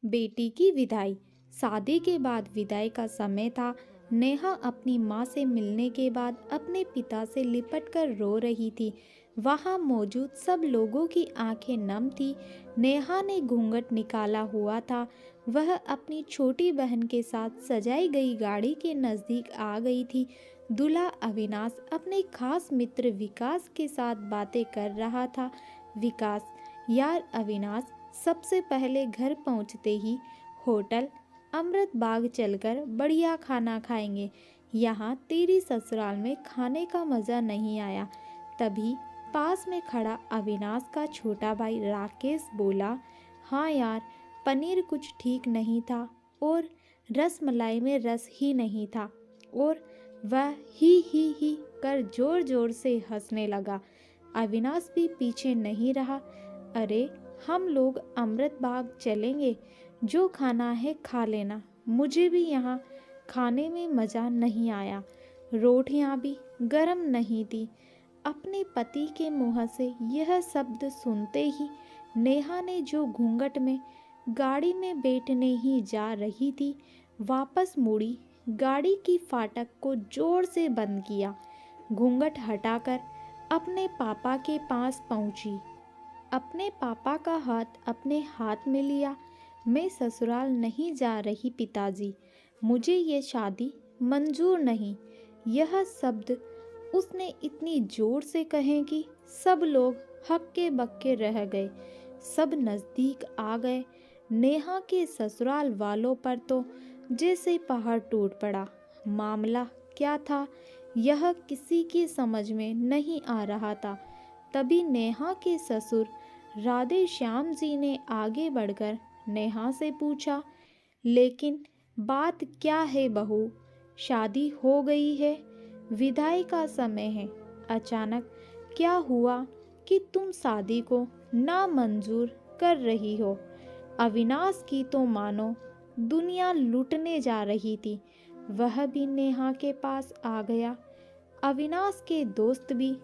बेटी की विदाई। शादी के बाद विदाई का समय था। नेहा अपनी माँ से मिलने के बाद अपने पिता से लिपट कर रो रही थी। वहाँ मौजूद सब लोगों की आंखें नम थी। नेहा ने घूंघट निकाला हुआ था। वह अपनी छोटी बहन के साथ सजाई गई गाड़ी के नज़दीक आ गई थी। दूल्हा अविनाश अपने खास मित्र विकास के साथ बातें कर रहा था। विकास, यार अविनाश, सबसे पहले घर पहुंचते ही होटल अमृत बाग चलकर बढ़िया खाना खाएंगे। यहाँ तेरी ससुराल में खाने का मज़ा नहीं आया। तभी पास में खड़ा अविनाश का छोटा भाई राकेश बोला, हाँ यार, पनीर कुछ ठीक नहीं था और रस मलाई में रस ही नहीं था। और वह ही कर जोर जोर से हंसने लगा। अविनाश भी पीछे नहीं रहा। अरे, हम लोग अमृत बाग चलेंगे, जो खाना है खा लेना, मुझे भी यहाँ खाने में मज़ा नहीं आया। रोटियाँ भी गरम नहीं थी। अपने पति के मुँह से यह शब्द सुनते ही नेहा ने जो घूंघट में गाड़ी में बैठने ही जा रही थी, वापस मुड़ी, गाड़ी की फाटक को जोर से बंद किया, घूंघट हटाकर अपने पापा के पास पहुंची। अपने पापा का हाथ अपने हाथ में लिया। मैं ससुराल नहीं जा रही पिताजी, मुझे ये शादी मंजूर नहीं। यह शब्द उसने इतनी जोर से कहे कि सब लोग हक्के बक्के रह गए। सब नज़दीक आ गए। नेहा के ससुराल वालों पर तो जैसे पहाड़ टूट पड़ा। मामला क्या था, यह किसी की समझ में नहीं आ रहा था। तभी नेहा के ससुर राधे श्याम जी ने आगे बढ़कर नेहा से पूछा, लेकिन बात क्या है बहू? शादी हो गई है, विदाई का समय है, अचानक क्या हुआ कि तुम शादी को नामंजूर कर रही हो? अविनाश की तो मानो दुनिया लूटने जा रही थी। वह भी नेहा के पास आ गया। अविनाश के दोस्त भी,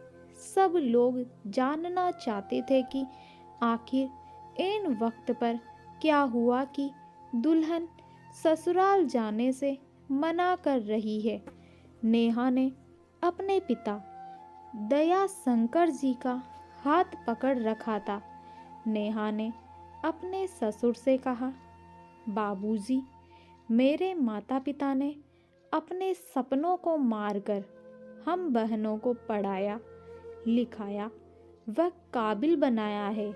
सब लोग जानना चाहते थे कि आखिर ऐन वक्त पर क्या हुआ कि दुल्हन ससुराल जाने से मना कर रही है। नेहा ने अपने पिता दया शंकर जी का हाथ पकड़ रखा था। नेहा ने अपने ससुर से कहा, बाबूजी, मेरे माता पिता ने अपने सपनों को मारकर हम बहनों को पढ़ाया लिखाया, वह काबिल बनाया है।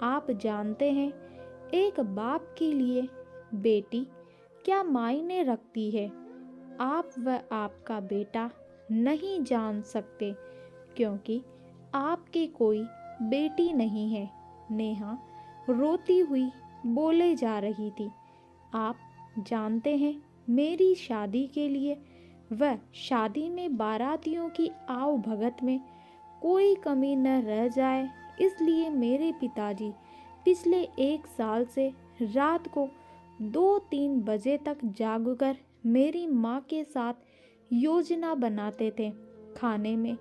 आप जानते हैं, एक बाप के लिए बेटी क्या मायने रखती है। आप व आपका बेटा नहीं जान सकते, क्योंकि आपके कोई बेटी नहीं है। नेहा रोती हुई बोले जा रही थी। आप जानते हैं, मेरी शादी के लिए व शादी में बारातियों की आव भगत में कोई कमी न रह जाए, इसलिए मेरे पिताजी पिछले 1 साल से रात को 2-3 बजे तक जागकर मेरी माँ के साथ योजना बनाते थे। खाने में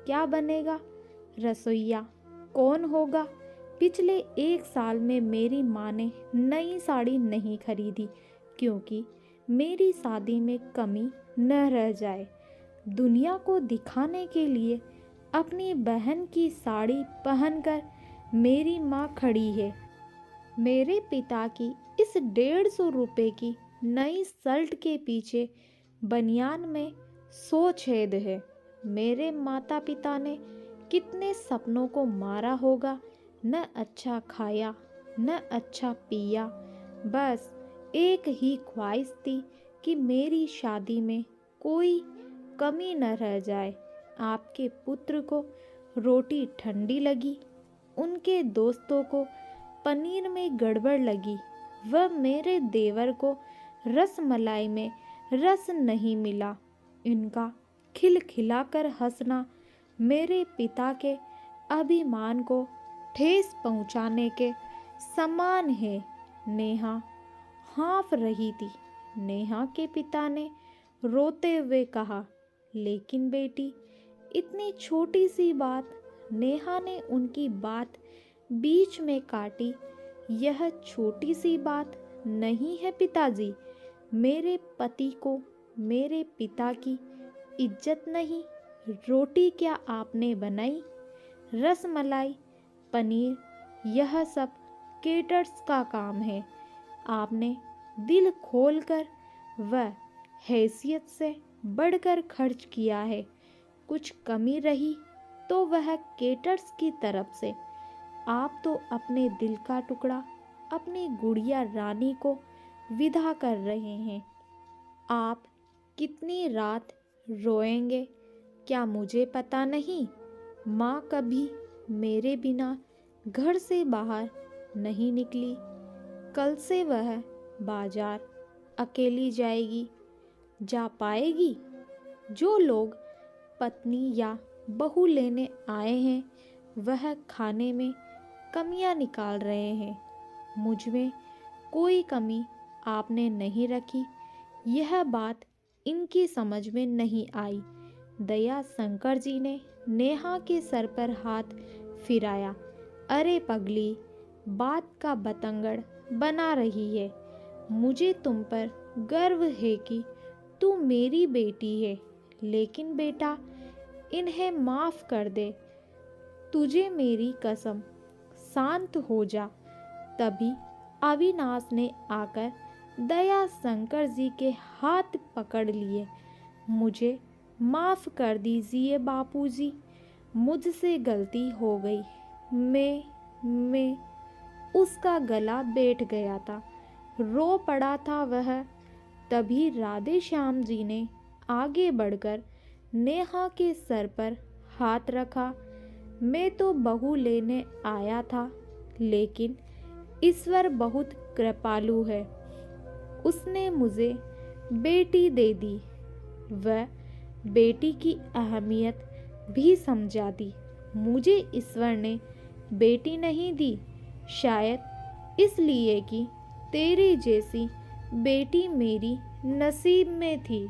क्या बनेगा, रसोइया कौन होगा। पिछले 1 साल में मेरी माँ ने नई साड़ी नहीं खरीदी, क्योंकि मेरी शादी में कमी न रह जाए। दुनिया को दिखाने के लिए अपनी बहन की साड़ी पहनकर मेरी माँ खड़ी है। मेरे पिता की इस 150 रुपये की नई शर्ट के पीछे बनियान में 100 छेद है। मेरे माता पिता ने कितने सपनों को मारा होगा। न अच्छा खाया, न अच्छा पिया, बस एक ही ख्वाहिश थी कि मेरी शादी में कोई कमी न रह जाए। आपके पुत्र को रोटी ठंडी लगी, उनके दोस्तों को पनीर में गड़बड़ लगी, वह मेरे देवर को रस मलाई में रस नहीं मिला। इनका खिलखिलाकर हंसना मेरे पिता के अभिमान को ठेस पहुंचाने के समान है। नेहा हाँफ रही थी। नेहा के पिता ने रोते हुए कहा, लेकिन बेटी, इतनी छोटी सी बात। नेहा ने उनकी बात बीच में काटी। यह छोटी सी बात नहीं है पिताजी। मेरे पति को मेरे पिता की इज्जत नहीं। रोटी क्या आपने बनाई? रसमलाई, पनीर, यह सब केटर्स का काम है। आपने दिल खोलकर व हैसियत से बढ़कर खर्च किया है। कुछ कमी रही तो वह केटर्स की तरफ से। आप तो अपने दिल का टुकड़ा, अपनी गुड़िया रानी को विदा कर रहे हैं। आप कितनी रात रोएंगे क्या मुझे पता नहीं। माँ कभी मेरे बिना घर से बाहर नहीं निकली। कल से वह बाजार अकेली जाएगी। जा पाएगी? जो लोग पत्नी या बहू लेने आए हैं वह खाने में कमियां निकाल रहे हैं। मुझ में कोई कमी आपने नहीं रखी। यह बात इनकी समझ में नहीं आई। दया शंकर जी ने नेहा के सर पर हाथ फिराया। अरे पगली, बात का बतंगड़ बना रही है। मुझे तुम पर गर्व है कि तू मेरी बेटी है। लेकिन बेटा, इन्हें माफ कर दे। तुझे मेरी कसम। शांत हो जा। तभी अविनाश ने आकर दया शंकर जी के हाथ पकड़ लिए। मुझे माफ कर दीजिए बापूजी, मुझसे गलती हो गई। मैं उसका गला बैठ गया था, रो पड़ा था वह। तभी राधे श्याम जी ने आगे बढ़कर नेहा के सर पर हाथ रखा। मैं तो बहू लेने आया था, लेकिन ईश्वर बहुत कृपालु है। उसने मुझे बेटी दे दी। वह बेटी की अहमियत भी समझा दी। मुझे ईश्वर ने बेटी नहीं दी, शायद इसलिए कि तेरी जैसी बेटी मेरी नसीब में थी।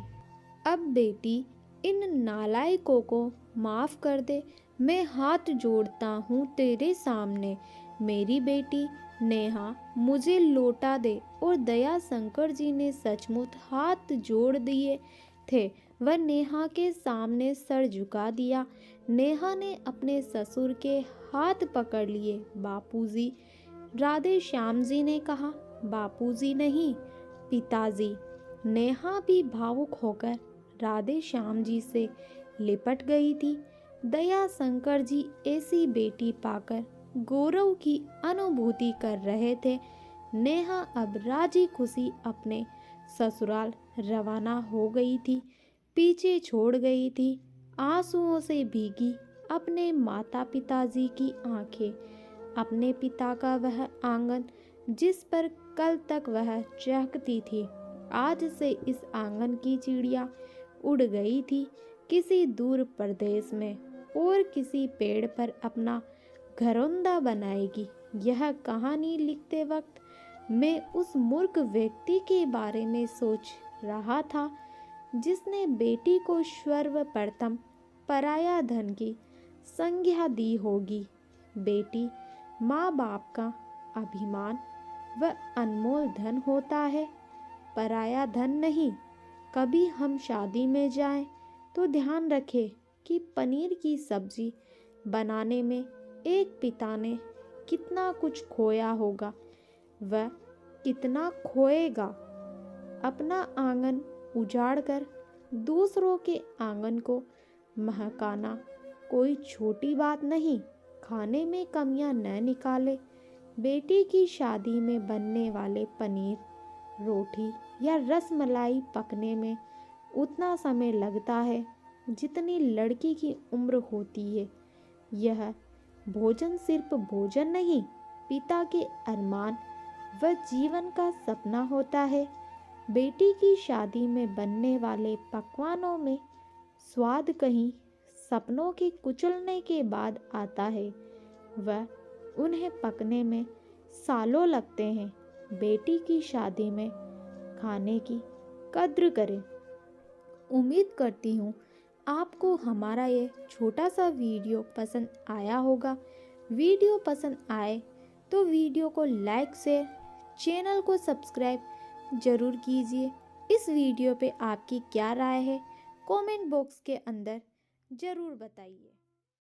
अब बेटी, इन नालायकों को माफ़ कर दे। मैं हाथ जोड़ता हूँ तेरे सामने। मेरी बेटी नेहा मुझे लौटा दे। और दया शंकर जी ने सचमुच हाथ जोड़ दिए थे। वह नेहा के सामने सर झुका दिया। नेहा ने अपने ससुर के हाथ पकड़ लिए। बापूजी, राधे श्याम जी ने कहा। बापूजी नहीं, पिताजी। नेहा भी भावुक होकर राधे श्याम जी से लिपट गई थी। दया शंकर जी ऐसी बेटी पाकर गौरव की अनुभूति कर रहे थे। नेहा अब राजी खुशी अपने ससुराल रवाना हो गई थी। पीछे छोड़ गई थी आंसुओं से भीगी अपने माता पिताजी की आंखें, अपने पिता का वह आंगन जिस पर कल तक वह चहकती थी। आज से इस आंगन की चिड़िया उड़ गई थी किसी दूर प्रदेश में और किसी पेड़ पर अपना घरौंदा बनाएगी। यह कहानी लिखते वक्त मैं उस मूर्ख व्यक्ति के बारे में सोच रहा था जिसने बेटी को सर्वप्रथम पराया धन की संज्ञा दी होगी। बेटी माँ बाप का अभिमान व अनमोल धन होता है, पराया धन नहीं। कभी हम शादी में जाएं तो ध्यान रखें कि पनीर की सब्जी बनाने में एक पिता ने कितना कुछ खोया होगा, वह कितना खोएगा। अपना आंगन उजाड़कर दूसरों के आंगन को महकाना कोई छोटी बात नहीं। खाने में कमियां न निकाले। बेटी की शादी में बनने वाले पनीर, रोटी या रसमलाई पकने में उतना समय लगता है जितनी लड़की की उम्र होती है। यह भोजन सिर्फ भोजन नहीं, पिता के अरमान व जीवन का सपना होता है। बेटी की शादी में बनने वाले पकवानों में स्वाद कहीं सपनों के कुचलने के बाद आता है, वह उन्हें पकने में सालों लगते हैं। बेटी की शादी में खाने की कद्र करें। उम्मीद करती हूँ आपको हमारा ये छोटा सा वीडियो पसंद आया होगा। वीडियो पसंद आए तो वीडियो को लाइक शेयर चैनल को सब्सक्राइब ज़रूर कीजिए। इस वीडियो पे आपकी क्या राय है कमेंट बॉक्स के अंदर ज़रूर बताइए।